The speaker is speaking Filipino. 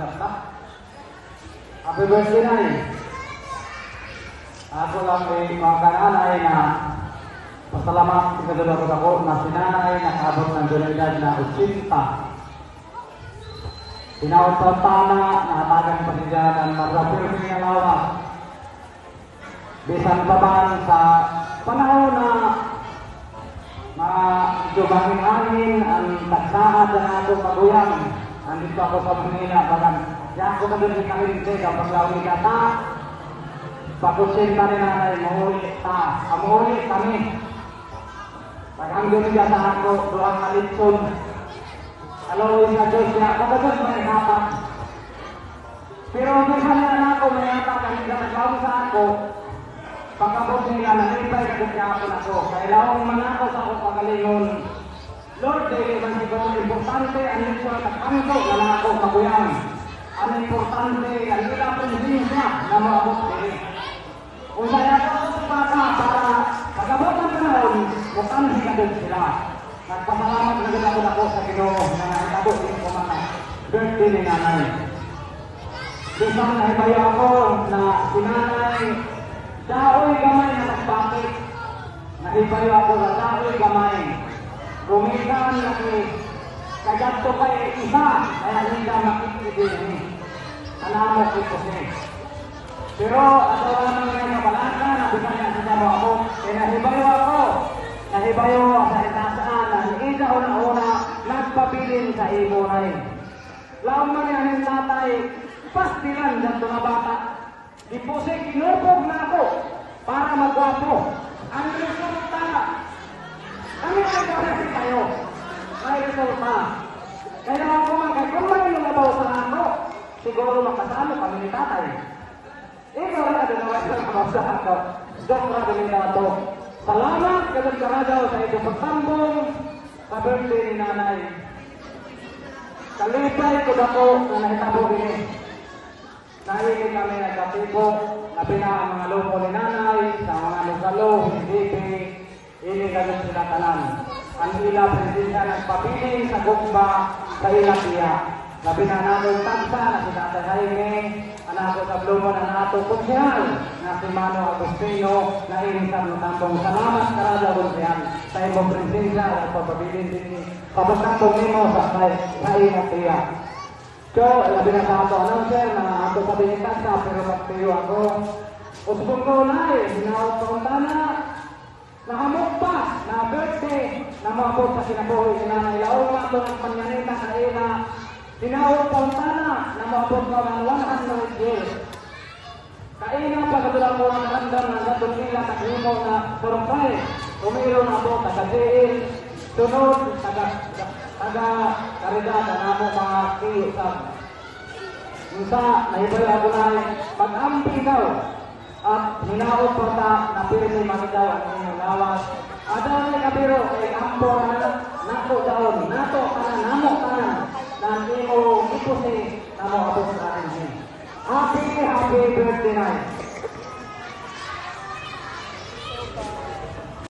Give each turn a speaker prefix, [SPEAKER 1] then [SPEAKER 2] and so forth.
[SPEAKER 1] magkata. Happy birthday na eh. Ako lang ay mga kananay na pasalamat sa kadulog ako na sinanay nakaabot ng dunidad na 80. Tinawag sa tana na atagang pasigyanan marapirmi ng lawas. Bisan pa man sa panahon na medyo hangin ang tagsahad ng atong paguyang. Nandito ako sa Manila, bagan. Diyan ako na doon ikalinte kapag lawin kata. Pakusin ka rin nanay, mahuli ta. Amuhuli kami. Pag hanggang niya sa ako, doang malitsun. Alawin na Diyos niya, katagas may hapak. Pero minsan na ako may hapak, ang naglaw sa ako, pagkabot nila, nalipay ka ako na ako. Kailangan manako sa ako pagalingon. Lord, dahil man siguro, importante ang litsyon at kanto na lang ako maguyang. Ang importante, ang ilang prinsensya na maabot din. Kung saya ko sa bata para pagkabot ng panahon, importante ka doon sila. Nagpasalamat na ganda ko na po sa Ginoo na nakitabo din ko mga birthday ni nanay. Isang nahibayo ako na si nanay, daoy gamay na nagpapit. Nahibayo ako na daoy gamay. Kumisan na kagat ko kay isa, kaya hindi na makikibigin. Alam mo ko siya. Pero ato naman ngayon na balaka, nabisan niya sa mo ako, kaya nahibayo ako. Nahibayo sa itasaan, na isa una-una, nagpabilin sa imo na yun. Laong man yung tatay, pastilan dyan mga bata. Di po siya kinupog na ako para magwapo. Ang resulta, kami nagkakasi kayo. May resulta. Kaya ako kung may lumabaw sa ako, siguro makasama kami ni tatay. Ikaw rin na naman sa kamasa ako. Diyos na rin na ito. Salamat kadang karadaw sa ito pagtambong sa birthday ni nanay. Kalipay ko na po na nahitabo rin. Nahihigit kami nagkatipo, labi na ang mga lupo ni nanay, sa mga lugalo, hindi, hindi ganun sila tanan. Ang ila presensya nagpapiling sa gugba sa ilang iya. Labi na natin tagsa na si Tatay Jaime, anak ko sa blumo na nato konsyal na si Mano Agustino na irisan ng tambong. Salamat karada konsyal sa imong presensya at pagpabilin din pabasakong nimo sa ilang iya. So, labi na sa ato announcer na ato sa binitasa pero magtiyo ako. Usbong ko na sinawag ko na nahamok pa na birthday na maabot sa kinabuhi ni Nanay Laong ato ng panyanita sa ina. Sinawag ko na maabot ko ng 100 years. Kaina pa katulad mo ang randam na gatong nila taglimo na surprise. Umiro na po tagadiin, sunod, taga-karidad na mo mga kiyusap. Minsa, nahibay ako na pag-ampi daw at hinaot po ta na pirmi magidaw ang inyong lawas. Adaw ni kabiro, ay ampo na nato daon, nato kanan, namo kanan, na imo ipusin na mo abot sa akin. Happy birthday night!